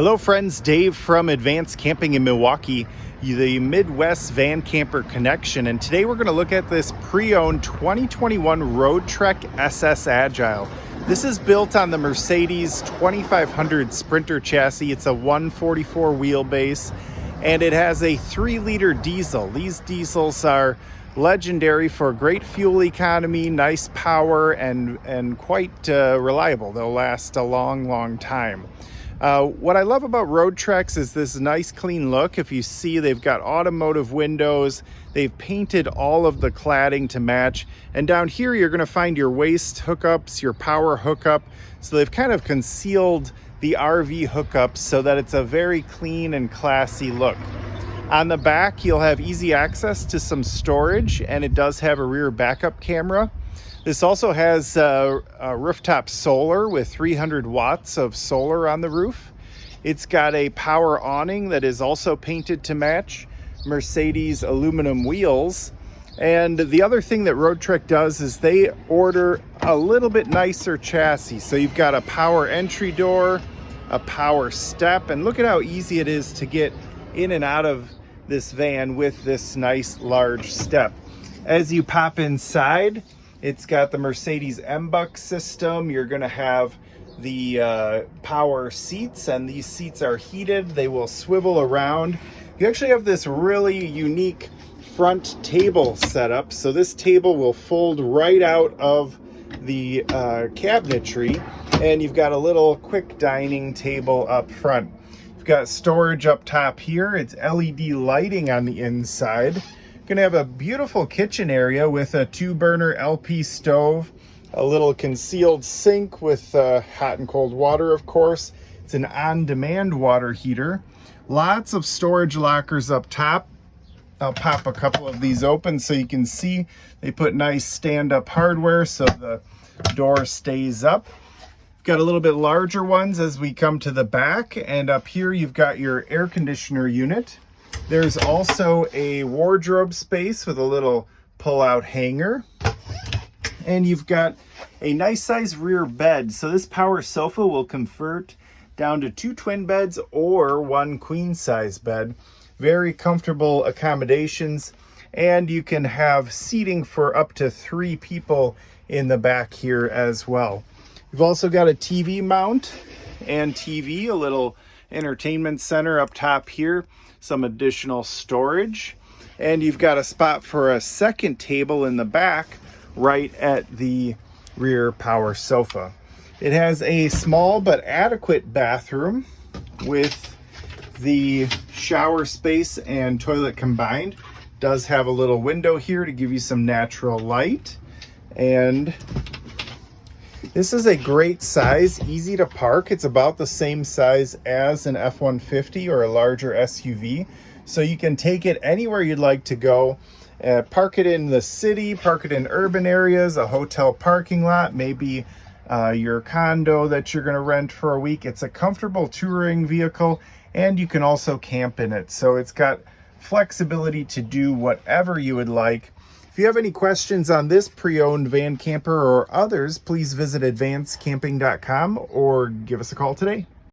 Hello friends, Dave from Advanced Camping in Milwaukee, the Midwest Van Camper Connection, and today we're going to look at this pre-owned 2021 Roadtrek SS Agile. This is built on the Mercedes 2500 Sprinter chassis. It's a 144 wheelbase and it has a 3-liter diesel. These diesels are legendary for great fuel economy, nice power, and quite reliable. They'll last a long time. What I love about Roadtreks is this nice clean look. If you see, they've got automotive windows. They've painted all of the cladding to match. And down here, you're gonna find your waste hookups, your power hookup. So they've kind of concealed the RV hookups so that it's a very clean and classy look. On the back, you'll have easy access to some storage, and it does have a rear backup camera. This also has a rooftop solar with 300 watts of solar on the roof. It's got a power awning that is also painted to match, Mercedes aluminum wheels. And the other thing that Roadtrek does is they order a little bit nicer chassis. So you've got a power entry door, a power step, and look at how easy it is to get in and out of this van with this nice large step. As you pop inside, it's got the Mercedes MBenz system. You're gonna have the power seats, and these seats are heated. They will swivel around. You actually have this really unique front table setup. So this table will fold right out of the cabinetry, and you've got a little quick dining table up front. You've got storage up top here. It's LED lighting on the inside. Gonna have a beautiful kitchen area with a 2-burner LP stove, a little concealed sink with hot and cold water, of course. It's an on-demand water heater. Lots of storage lockers up top. I'll pop a couple of these open so you can see they put nice stand-up hardware so the door stays up. Got a little bit larger ones as we come to the back, and up here you've got your air conditioner unit. There's also a wardrobe space with a little pull-out hanger. And you've got a nice size rear bed. So this power sofa will convert down to 2 twin beds or 1 queen size bed. Very comfortable accommodations. And you can have seating for up to 3 people in the back here as well. You've also got a TV mount and TV, a little entertainment center up top here, some additional storage, and you've got a spot for a second table in the back right at the rear power sofa. It has a small but adequate bathroom with the shower space and toilet combined. Does have a little window here to give you some natural light, and this is a great size, easy to park. It's about the same size as an F-150 or a larger SUV. So you can take it anywhere you'd like to go. Park it in the city, park it in urban areas, a hotel parking lot, maybe your condo that you're gonna rent for a week. It's a comfortable touring vehicle, and you can also camp in it. So it's got flexibility to do whatever you would like. If you have any questions on this pre-owned van camper or others, please visit advancedcamping.com or give us a call today.